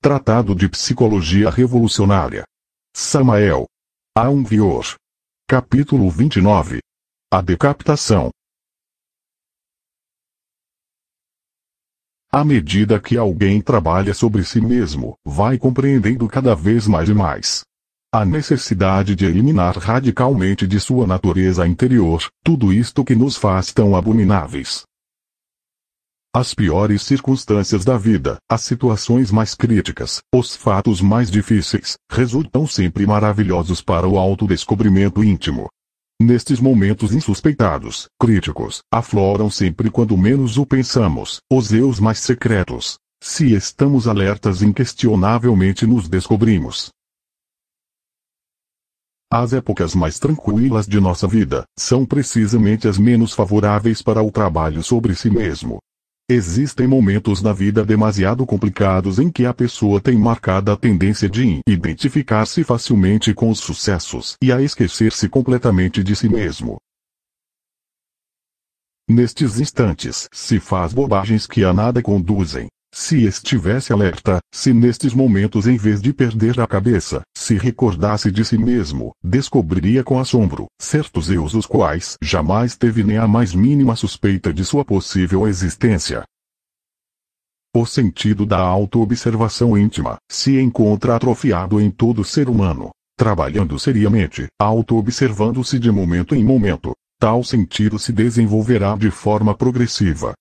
Tratado de Psicologia Revolucionária. Samael Aun Weor. Capítulo 29. A decapitação. À medida que alguém trabalha sobre si mesmo, vai compreendendo cada vez mais e mais a necessidade de eliminar radicalmente de sua natureza interior tudo isto que nos faz tão abomináveis. As piores circunstâncias da vida, as situações mais críticas, os fatos mais difíceis, resultam sempre maravilhosos para o autodescobrimento íntimo. Nestes momentos insuspeitados, críticos, afloram sempre quando menos o pensamos, os eus mais secretos. Se estamos alertas, inquestionavelmente nos descobrimos. As épocas mais tranquilas de nossa vida, são precisamente as menos favoráveis para o trabalho sobre si mesmo. Existem momentos na vida demasiado complicados em que a pessoa tem marcada a tendência de identificar-se facilmente com os sucessos e a esquecer-se completamente de si mesmo. Nestes instantes, se faz bobagens que a nada conduzem. Se estivesse alerta, se nestes momentos em vez de perder a cabeça, se recordasse de si mesmo, descobriria com assombro certos eus os quais jamais teve nem a mais mínima suspeita de sua possível existência. O sentido da auto-observação íntima se encontra atrofiado em todo ser humano, trabalhando seriamente, auto-observando-se de momento em momento. Tal sentido se desenvolverá de forma progressiva.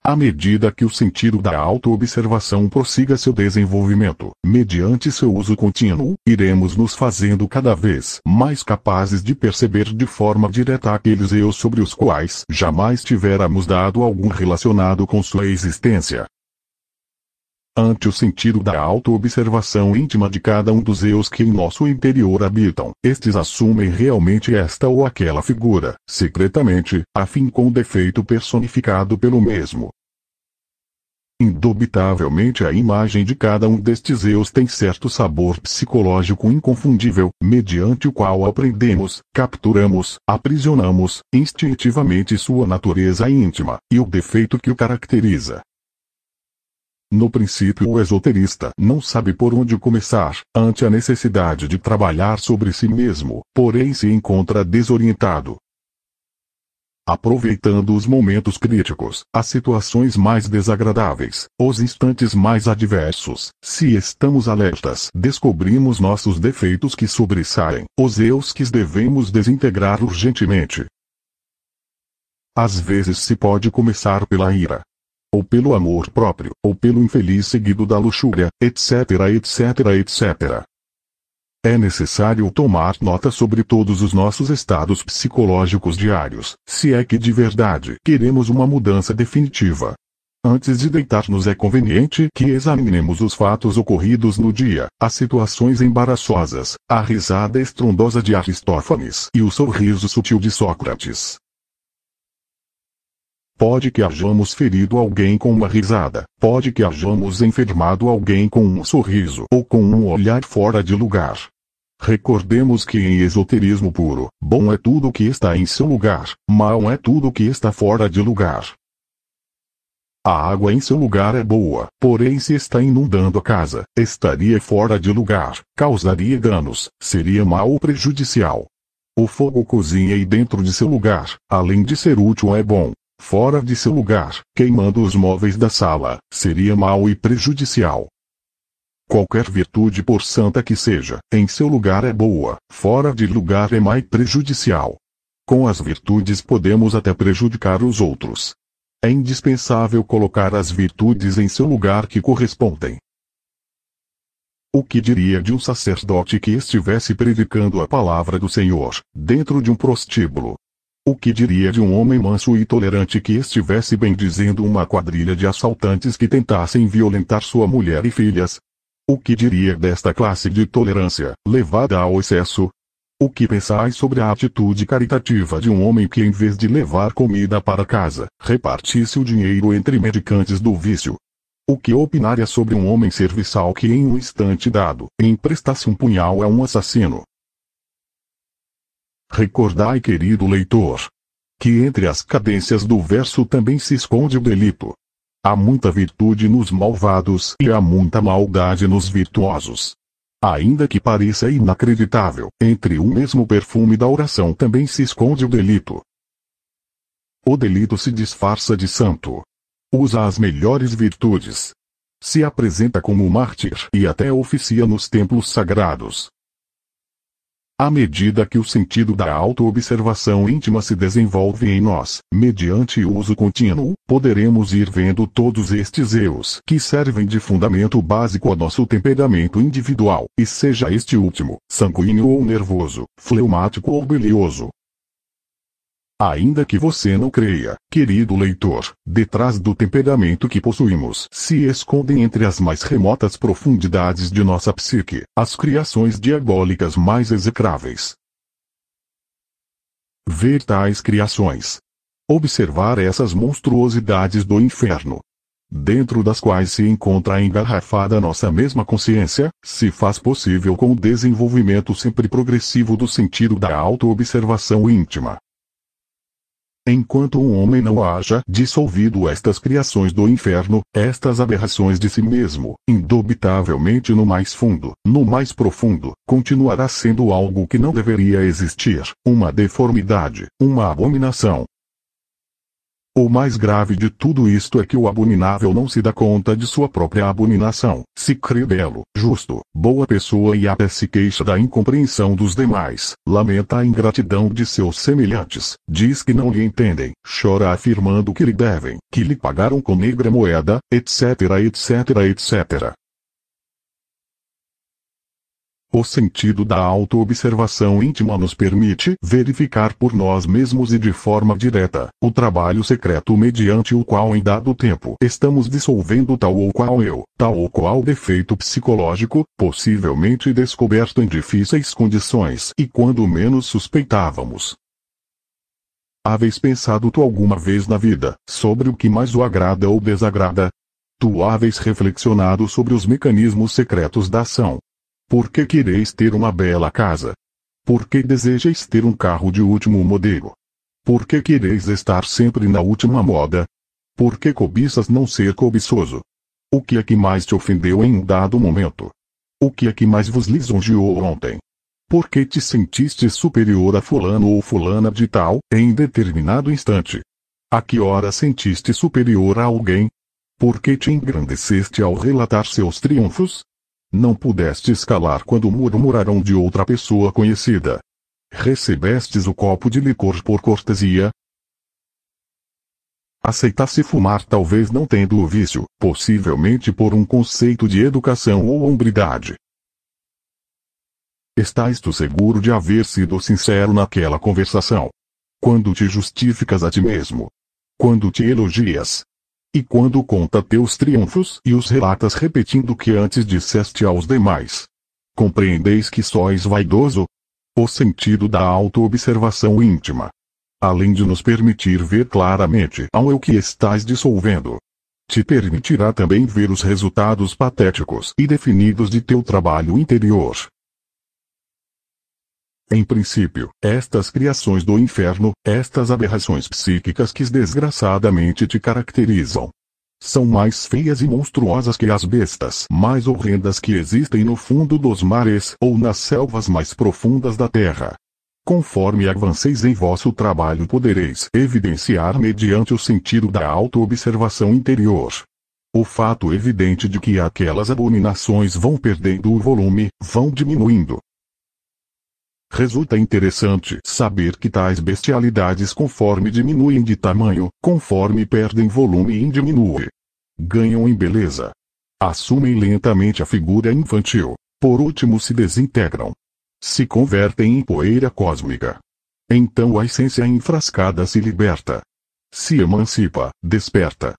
À medida que o sentido da auto-observação prossiga seu desenvolvimento, mediante seu uso contínuo, iremos nos fazendo cada vez mais capazes de perceber de forma direta aqueles eus sobre os quais jamais tivéramos dado algum relacionado com sua existência. Ante o sentido da auto-observação íntima de cada um dos eus que em nosso interior habitam, estes assumem realmente esta ou aquela figura, secretamente, a fim com o defeito personificado pelo mesmo. Indubitavelmente a imagem de cada um destes eus tem certo sabor psicológico inconfundível, mediante o qual aprendemos, capturamos, aprisionamos, instintivamente sua natureza íntima, e o defeito que o caracteriza. No princípio o esoterista não sabe por onde começar, ante a necessidade de trabalhar sobre si mesmo, porém se encontra desorientado. Aproveitando os momentos críticos, as situações mais desagradáveis, os instantes mais adversos, se estamos alertas, descobrimos nossos defeitos que sobressaem, os eus que devemos desintegrar urgentemente. Às vezes se pode começar pela ira, ou pelo amor próprio, ou pelo infeliz seguido da luxúria, etc, etc, etc. É necessário tomar nota sobre todos os nossos estados psicológicos diários, se é que de verdade queremos uma mudança definitiva. Antes de deitar-nos é conveniente que examinemos os fatos ocorridos no dia, as situações embaraçosas, a risada estrondosa de Aristófanes e o sorriso sutil de Sócrates. Pode que hajamos ferido alguém com uma risada, pode que hajamos enfermado alguém com um sorriso ou com um olhar fora de lugar. Recordemos que em esoterismo puro, bom é tudo que está em seu lugar, mal é tudo que está fora de lugar. A água em seu lugar é boa, porém se está inundando a casa, estaria fora de lugar, causaria danos, seria mal ou prejudicial. O fogo cozinha e dentro de seu lugar, além de ser útil é bom. Fora de seu lugar, queimando os móveis da sala, seria mau e prejudicial. Qualquer virtude, por santa que seja, em seu lugar é boa, fora de lugar é má e prejudicial. Com as virtudes podemos até prejudicar os outros. É indispensável colocar as virtudes em seu lugar que correspondem. O que diria de um sacerdote que estivesse predicando a palavra do Senhor, dentro de um prostíbulo? O que diria de um homem manso e tolerante que estivesse bendizendo uma quadrilha de assaltantes que tentassem violentar sua mulher e filhas? O que diria desta classe de tolerância, levada ao excesso? O que pensais sobre a atitude caritativa de um homem que em vez de levar comida para casa, repartisse o dinheiro entre mendicantes do vício? O que opinaria sobre um homem serviçal que em um instante dado, emprestasse um punhal a um assassino? Recordai, querido leitor, que entre as cadências do verso também se esconde o delito. Há muita virtude nos malvados e há muita maldade nos virtuosos. Ainda que pareça inacreditável, entre o mesmo perfume da oração também se esconde o delito. O delito se disfarça de santo. Usa as melhores virtudes. Se apresenta como mártir e até oficia nos templos sagrados. À medida que o sentido da auto-observação íntima se desenvolve em nós, mediante o uso contínuo, poderemos ir vendo todos estes eus que servem de fundamento básico ao nosso temperamento individual, e seja este último, sanguíneo ou nervoso, fleumático ou bilioso. Ainda que você não creia, querido leitor, detrás do temperamento que possuímos se escondem entre as mais remotas profundidades de nossa psique, as criações diabólicas mais execráveis. Ver tais criações. Observar essas monstruosidades do inferno, dentro das quais se encontra engarrafada nossa mesma consciência, se faz possível com o desenvolvimento sempre progressivo do sentido da auto-observação íntima. Enquanto um homem não haja dissolvido estas criações do inferno, estas aberrações de si mesmo, indubitavelmente no mais fundo, no mais profundo, continuará sendo algo que não deveria existir, uma deformidade, uma abominação. O mais grave de tudo isto é que o abominável não se dá conta de sua própria abominação, se crê belo, justo, boa pessoa e até se queixa da incompreensão dos demais, lamenta a ingratidão de seus semelhantes, diz que não lhe entendem, chora afirmando que lhe devem, que lhe pagaram com negra moeda, etc, etc, etc. O sentido da auto-observação íntima nos permite verificar por nós mesmos e de forma direta, o trabalho secreto mediante o qual em dado tempo estamos dissolvendo tal ou qual eu, tal ou qual defeito psicológico, possivelmente descoberto em difíceis condições e quando menos suspeitávamos. Haveis pensado tu alguma vez na vida, sobre o que mais o agrada ou desagrada? Tu haveis reflexionado sobre os mecanismos secretos da ação? Por que quereis ter uma bela casa? Por que desejais ter um carro de último modelo? Por que quereis estar sempre na última moda? Por que cobiças não ser cobiçoso? O que é que mais te ofendeu em um dado momento? O que é que mais vos lisonjeou ontem? Por que te sentiste superior a fulano ou fulana de tal, em determinado instante? A que hora sentiste superior a alguém? Por que te engrandeceste ao relatar seus triunfos? Não pudeste escalar quando murmuraram de outra pessoa conhecida. Recebestes o copo de licor por cortesia? Aceitasse fumar talvez não tendo o vício, possivelmente por um conceito de educação ou hombridade. Estás tu seguro de haver sido sincero naquela conversação? Quando te justificas a ti mesmo? Quando te elogias? E quando conta teus triunfos e os relatas repetindo o que antes disseste aos demais? Compreendeis que sois vaidoso? O sentido da auto-observação íntima, além de nos permitir ver claramente ao eu que estás dissolvendo, te permitirá também ver os resultados patéticos e definidos de teu trabalho interior. Em princípio, estas criações do inferno, estas aberrações psíquicas que desgraçadamente te caracterizam, são mais feias e monstruosas que as bestas mais horrendas que existem no fundo dos mares ou nas selvas mais profundas da terra. Conforme avanceis em vosso trabalho podereis evidenciar mediante o sentido da auto-observação interior o fato evidente de que aquelas abominações vão perdendo o volume, vão diminuindo. Resulta interessante saber que tais bestialidades conforme diminuem de tamanho, conforme perdem volume e diminuem, ganham em beleza, assumem lentamente a figura infantil, por último se desintegram, se convertem em poeira cósmica. Então a essência enfrascada se liberta, se emancipa, desperta.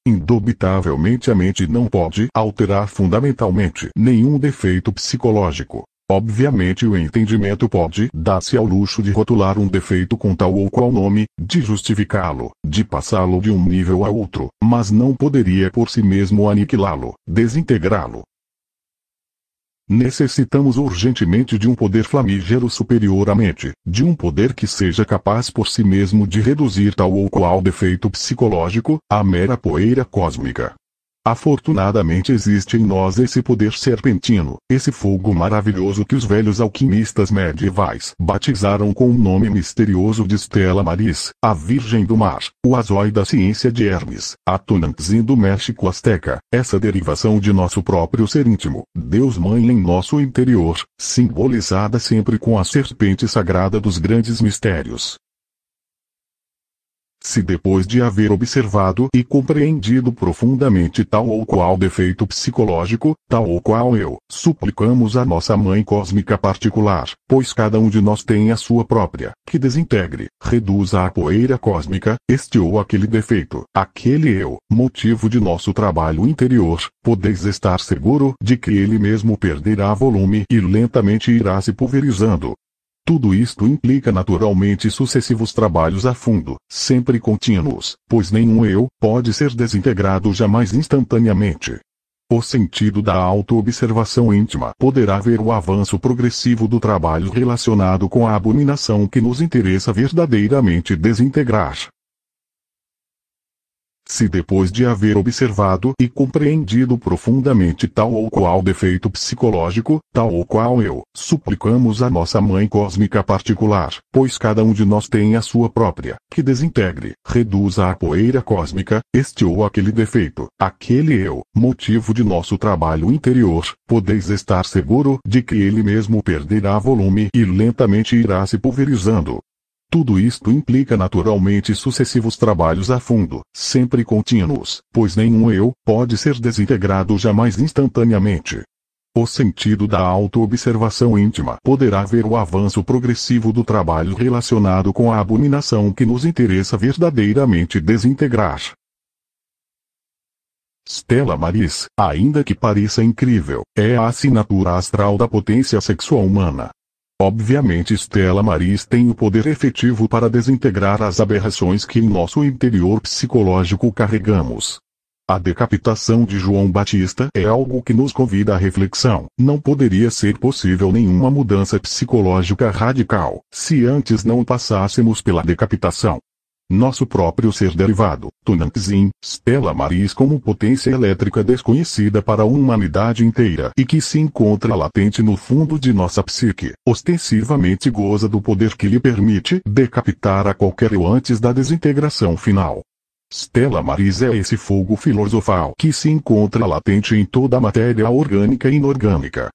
Indubitavelmente a mente não pode alterar fundamentalmente nenhum defeito psicológico. Obviamente o entendimento pode dar-se ao luxo de rotular um defeito com tal ou qual nome, de justificá-lo, de passá-lo de um nível a outro, mas não poderia por si mesmo aniquilá-lo, desintegrá-lo. Necessitamos urgentemente de um poder flamígero superior à mente, de um poder que seja capaz por si mesmo de reduzir tal ou qual defeito psicológico, à mera poeira cósmica. Afortunadamente existe em nós esse poder serpentino, esse fogo maravilhoso que os velhos alquimistas medievais batizaram com o nome misterioso de Stella Maris, a Virgem do Mar, o Azói da ciência de Hermes, a Tonantzin do México Azteca, essa derivação de nosso próprio ser íntimo, Deus-Mãe em nosso interior, simbolizada sempre com a serpente sagrada dos grandes mistérios. Se depois de haver observado e compreendido profundamente tal ou qual defeito psicológico, tal ou qual eu, suplicamos a nossa Mãe Cósmica particular, pois cada um de nós tem a sua própria, que desintegre, reduza à poeira cósmica, este ou aquele defeito, aquele eu, motivo de nosso trabalho interior, podeis estar seguro de que ele mesmo perderá volume e lentamente irá se pulverizando. Tudo isto implica naturalmente sucessivos trabalhos a fundo, sempre contínuos, pois nenhum eu pode ser desintegrado jamais instantaneamente. O sentido da auto-observação íntima poderá ver o avanço progressivo do trabalho relacionado com a abominação que nos interessa verdadeiramente desintegrar. Se depois de haver observado e compreendido profundamente tal ou qual defeito psicológico, tal ou qual eu, suplicamos a nossa Mãe Cósmica particular, pois cada um de nós tem a sua própria, que desintegre, reduza à poeira cósmica, este ou aquele defeito, aquele eu, motivo de nosso trabalho interior, podeis estar seguro de que ele mesmo perderá volume e lentamente irá se pulverizando. Tudo isto implica naturalmente sucessivos trabalhos a fundo, sempre contínuos, pois nenhum eu pode ser desintegrado jamais instantaneamente. O sentido da auto-observação íntima poderá ver o avanço progressivo do trabalho relacionado com a abominação que nos interessa verdadeiramente desintegrar. Stella Maris, ainda que pareça incrível, é a assinatura astral da potência sexual humana. Obviamente Stella Maris tem o poder efetivo para desintegrar as aberrações que em nosso interior psicológico carregamos. A decapitação de João Batista é algo que nos convida à reflexão. Não poderia ser possível nenhuma mudança psicológica radical, se antes não passássemos pela decapitação. Nosso próprio ser derivado, Tonantzin, Stella Maris como potência elétrica desconhecida para a humanidade inteira e que se encontra latente no fundo de nossa psique, ostensivamente goza do poder que lhe permite decapitar a qualquer eu antes da desintegração final. Stella Maris é esse fogo filosofal que se encontra latente em toda a matéria orgânica e inorgânica.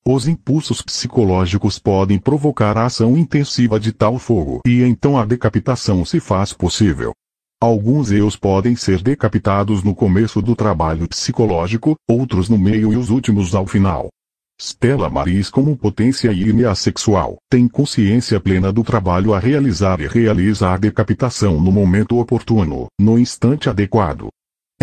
Os impulsos psicológicos podem provocar a ação intensiva de tal fogo e então a decapitação se faz possível. Alguns eus podem ser decapitados no começo do trabalho psicológico, outros no meio e os últimos ao final. Stella Maris como potência ígnea sexual, tem consciência plena do trabalho a realizar e realiza a decapitação no momento oportuno, no instante adequado.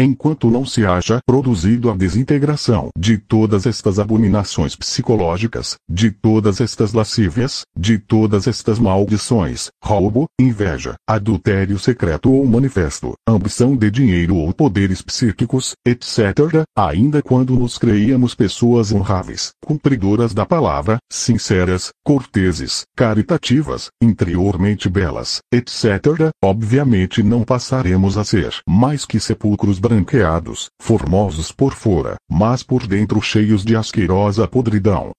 Enquanto não se haja produzido a desintegração de todas estas abominações psicológicas, de todas estas lascívias, de todas estas maldições, roubo, inveja, adultério secreto ou manifesto, ambição de dinheiro ou poderes psíquicos, etc., ainda quando nos creíamos pessoas honráveis, cumpridoras da palavra, sinceras, corteses, caritativas, interiormente belas, etc., obviamente não passaremos a ser mais que sepulcros branqueados, formosos por fora, mas por dentro cheios de asquerosa podridão.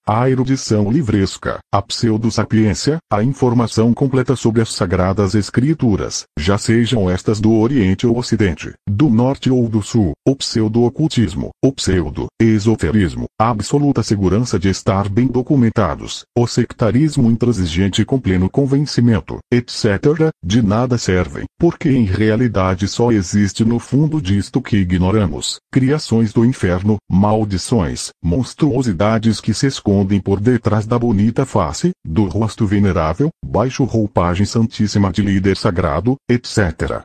A erudição livresca, a pseudo-sapiência, a informação completa sobre as sagradas escrituras, já sejam estas do Oriente ou Ocidente, do Norte ou do Sul, o pseudo-ocultismo, o pseudo-esoterismo, a absoluta segurança de estar bem documentados, o sectarismo intransigente com pleno convencimento, etc., de nada servem, porque em realidade só existe no fundo disto que ignoramos, criações do inferno, maldições, monstruosidades que se escondem por detrás da bonita face, do rosto venerável, baixo roupagem santíssima de líder sagrado, etc.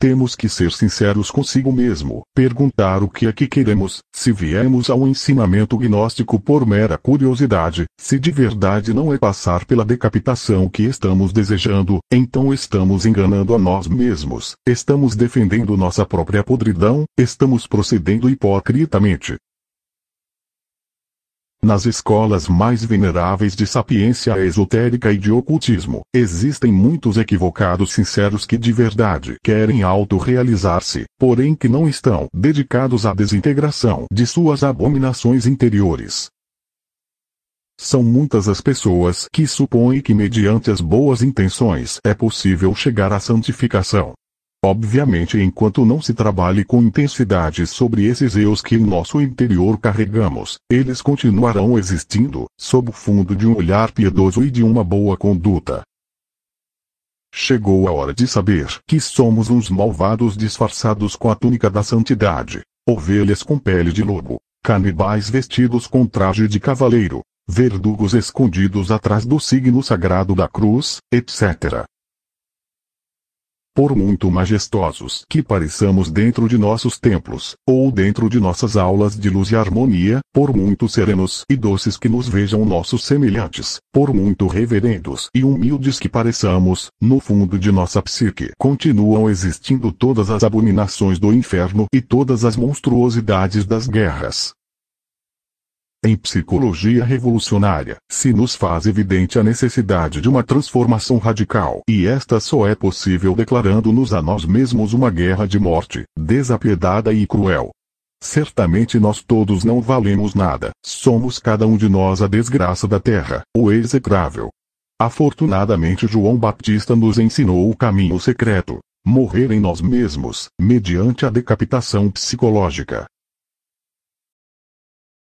Temos que ser sinceros consigo mesmo, perguntar o que é que queremos, se viemos ao ensinamento gnóstico por mera curiosidade, se de verdade não é passar pela decapitação que estamos desejando, então estamos enganando a nós mesmos, estamos defendendo nossa própria podridão, estamos procedendo hipocritamente. Nas escolas mais veneráveis de sapiência esotérica e de ocultismo, existem muitos equivocados sinceros que de verdade querem autorrealizar-se, porém que não estão dedicados à desintegração de suas abominações interiores. São muitas as pessoas que supõem que mediante as boas intenções é possível chegar à santificação. Obviamente, enquanto não se trabalhe com intensidade sobre esses eus que em nosso interior carregamos, eles continuarão existindo, sob o fundo de um olhar piedoso e de uma boa conduta. Chegou a hora de saber que somos uns malvados disfarçados com a túnica da santidade, ovelhas com pele de lobo, canibais vestidos com traje de cavaleiro, verdugos escondidos atrás do signo sagrado da cruz, etc. Por muito majestosos que pareçamos dentro de nossos templos, ou dentro de nossas aulas de luz e harmonia, por muito serenos e doces que nos vejam nossos semelhantes, por muito reverendos e humildes que pareçamos, no fundo de nossa psique continuam existindo todas as abominações do inferno e todas as monstruosidades das guerras. Em psicologia revolucionária, se nos faz evidente a necessidade de uma transformação radical, e esta só é possível declarando-nos a nós mesmos uma guerra de morte, desapiedada e cruel. Certamente nós todos não valemos nada, somos cada um de nós a desgraça da terra, o execrável. Afortunadamente João Batista nos ensinou o caminho secreto: morrer em nós mesmos, mediante a decapitação psicológica.